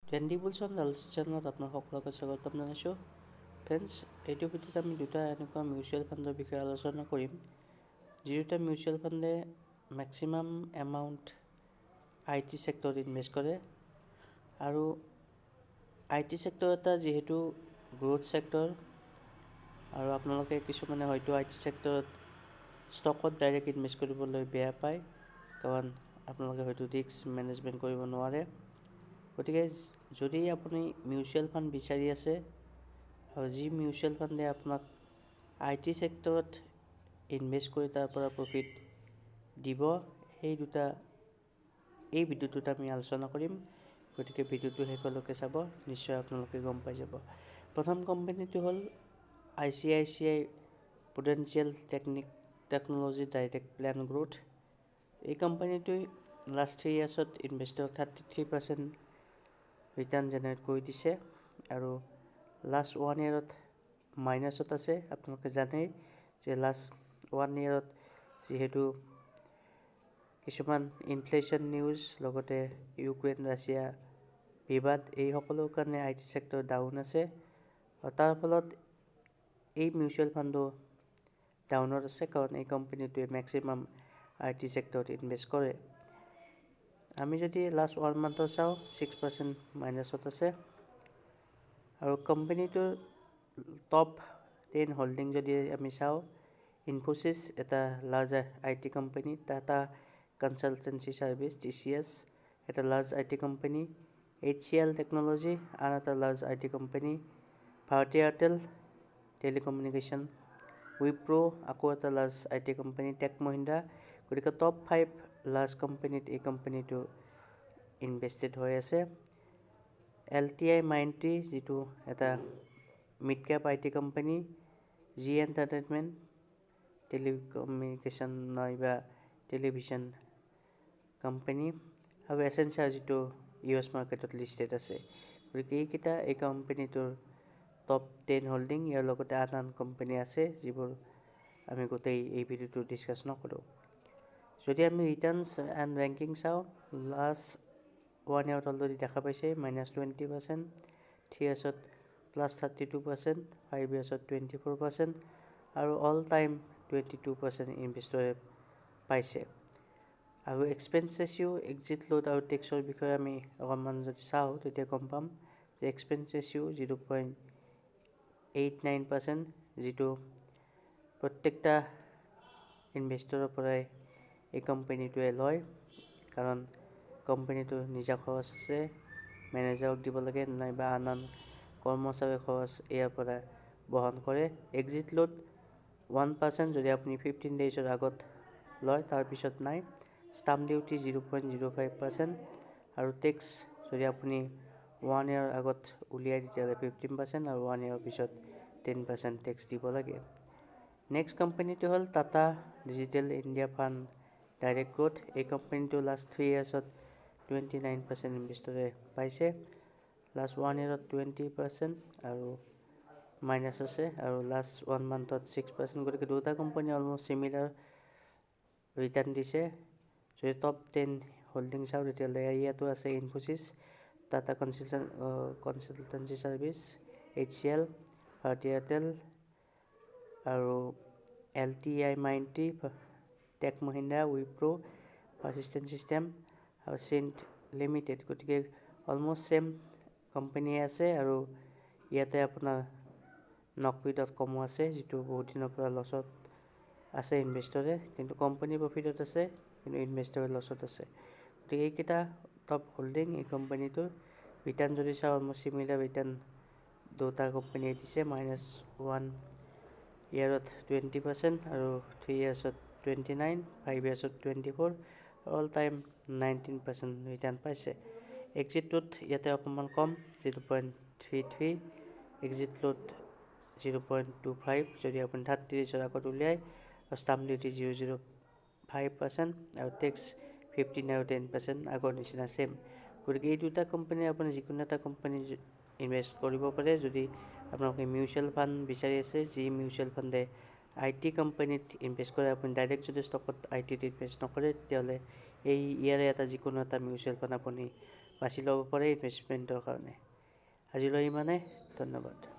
ট্ৰেণ্ডিবলছ on চেনেলত আপোনাক সকলোকে স্বাগতম জনাইছোঁ। ফ্ৰেণ্ডছ, এইটো ভিডিঅ'ত আমি দুটা এনেকুৱা মিউচুৱেল ফাণ্ডৰ বিষয়ে আলোচনা কৰিম, যি দুটা মিউচুৱেল ফাণ্ডে মেক্সিমাম এমাউণ্ট IT চেক্টৰত ইনভেষ্ট কৰে। আৰু IT চেক্টৰ এটা যিহেতু গ্ৰ'থ চেক্টৰ, আৰু আপোনালোকে কিছুমানে হয়তো IT চেক্টৰত ষ্টকত ডাইৰেক্ট ইনভেষ্ট কৰিবলৈ বেয়া পায়, কাৰণ আপোনালোকে হয়তো ৰিস্ক মেনেজমেণ্ট কৰিব নোৱাৰে। গতিকে যদি আপুনি মিউচুৱেল ফাণ্ড বিচাৰি আছে আৰু যি মিউচুৱেল ফাণ্ডে আপোনাক IT চেক্টৰত ইনভেষ্ট কৰি তাৰ পৰা প্ৰফিট দিব, এই ভিডিঅ'টোত আমি আলোচনা কৰিম। গতিকে ভিডিঅ'টো শেষলৈকে চাব, নিশ্চয় আপোনালোকে গম পাই যাব। প্ৰথম কোম্পানীটো হ'ল ICICI prudential technology direct plan growth. এই কোম্পানীটোৱে লাষ্ট 3 ইয়াৰ্ছত ইনভেষ্টৰক 33% ৰিটাৰ্ণ জেনেৰেট কৰি দিছে, আৰু লাষ্ট 1 ইয়েৰত মাইনাছত আছে। আপোনালোকে জানেই যে লাষ্ট 1 ইয়েৰত যিহেতু কিছুমান ইনফ্লেশ্যন নিউজ, লগতে ইউক্ৰেইন ৰাছিয়া বিবাদ, এই সকলোৰ কাৰণে IT চেক্টৰ ডাউন আছে, আৰু তাৰ ফলত এই মিউচুৱেল ফাণ্ডো ডাউনত আছে, কাৰণ এই কোম্পানীটোৱে মেক্সিমাম IT চেক্টৰত ইনভেষ্ট কৰে। আমি যদি লাষ্ট 1 মান্থৰ চাওঁ, 6% মাইনাছত আছে। আৰু কোম্পানীটোৰ টপ 10 হোল্ডিং যদি আমি চাওঁ, ইনফোচিছ এটা large IT company, Tata consultancy services TCS এটা large IT company, HCL technology আন এটা large IT company, Bharti Airtel telecommunication, Wipro আকৌ এটা large IT company, tech Mahindra. গতিকে টপ 5 লাৰ্জ কোম্পানীত এই কোম্পানীটো ইনভেষ্টেড হৈ আছে। LTI মাইণ্ডট্ৰী যিটো এটা mid cap IT company, G entertainment telecommunication নাইবা টেলিভিশ্যন কোম্পানী, আৰু এচেঞ্চাৰ যিটো US মাৰ্কেটত লিষ্টেড আছে। গতিকে এইকেইটা এই কোম্পানীটোৰ টপ 10 হোল্ডিং। ইয়াৰ লগতে আন কোম্পানী আছে যিবোৰ আমি গোটেই এই ভিডিঅ'টো ডিছকাছ নকৰোঁ। যদি আমি ৰিটাৰ্ণছ এণ্ড ৰেংকিং চাওঁ, লাষ্ট 1 ইয়েৰত অলৰেডি দেখা পাইছে -20%, 3 ইয়াৰ্ছত +32%, 5 ইয়াৰ্ছত 24%, আৰু অল টাইম 22% ইনভেষ্টৰে পাইছে। আৰু এক্সপেন্স ৰেচিঅ', এক্সিট লোড আৰু টেক্সৰ বিষয়ে আমি অকণমান যদি চাওঁ, তেতিয়া গম পাম যে এক্সপেন্স ৰেচিঅ' 0.89%, যিটো প্ৰত্যেকটা ইনভেষ্টৰৰ পৰাই এই কোম্পানীটোৱে লয়, কাৰণ কোম্পানীটোৰ নিজা খৰচ আছে, মেনেজাৰক দিব লাগে, নাইবা আন কৰ্মচাৰীৰ খৰচ ইয়াৰ পৰা বহন কৰে। এক্সিট লোড 1% যদি আপুনি 15 ডেইজৰ আগত লয়, তাৰপিছত নাই। ষ্টাম্প ডিউটি 0.05%, আৰু টেক্স যদি আপুনি 1 ইয়েৰৰ আগত উলিয়াই তেতিয়াহ'লে 15%, আৰু 1 ইয়েৰৰ পিছত 10% টেক্স দিব লাগে। নেক্সট কোম্পানীটো হ'ল Tata digital India fund direct growth. এই কোম্পানীটো লাষ্ট 3 ইয়াৰ্ছত 29% ইনভেষ্টৰে পাইছে, লাষ্ট 1 ইয়েৰত 20% আৰু মাইনাছ আছে, আৰু লাষ্ট 1 মান্থত 6%। গতিকে দুটা কোম্পানী অলমষ্ট চিমিলাৰ ৰিটাৰ্ণ দিছে। যদি টপ 10 হোল্ডিং চাওঁ, তেতিয়াহ'লে ইয়াতো আছে Infosys, Tata consultancy services, HCL, Bharti Airtel, আৰু LTI মাইণ্ডট্ৰী, টেক মহিন্দ্ৰা, উইপ্ৰো, পাৰ্চিষ্টেণ্ট ছিষ্টেম, আৰু চেইণ্ট লিমিটেড। গতিকে অলমষ্ট ছেম কোম্পানীয়ে আছে, আৰু ইয়াতে আপোনাৰ নকবি.com আছে, যিটো বহুত দিনৰ পৰা লছত আছে ইনভেষ্টৰে, কিন্তু কোম্পানী প্ৰফিটত আছে, কিন্তু ইনভেষ্টৰে লছত আছে। গতিকে এইকেইটা টপ হোল্ডিং এই কোম্পানীটোৰ। ৰিটাৰ্ণ যদি চাওঁ, অলমষ্ট চিমিলাৰ ৰিটাৰ্ণ দুটা কোম্পানীয়ে দিছে, -1 ইয়েৰত 20%, আৰু 3 ইয়াৰ্ছত 29%, 5 ইয়াৰ্ছত 24%, অল টাইম 19% ৰিটাৰ্ণ পাইছে। এক্সিট লোড ইয়াতে অকণমান কম, 0.33, এক্সিট লোড 0.25 যদি আপুনি 30 ডেইজৰ আগত উলিয়াই, আৰু ষ্টাম্প ডিউটি 0.05%, আৰু টেক্স 15 আৰু 10% আগৰ নিচিনা ছেম। গতিকে এই দুটা কোম্পানী আপুনি যিকোনো এটা কোম্পানী ইনভেষ্ট কৰিব পাৰে, যদি আপোনালোকে মিউচুৱেল ফাণ্ড বিচাৰি আছে, যি মিউচুৱেল ফাণ্ডে IT কোম্পানীত ইনভেষ্ট কৰে। আপুনি ডাইৰেক্ট যদি ষ্টকত ITত ইনভেষ্ট নকৰে, তেতিয়াহ'লে ইয়াৰে এটা যিকোনো এটা মিউচুৱেল ফাণ্ড আপুনি বাছি ল'ব পাৰে ইনভেষ্টমেণ্টৰ কাৰণে। আজিলৈ ইমানে, ধন্যবাদ।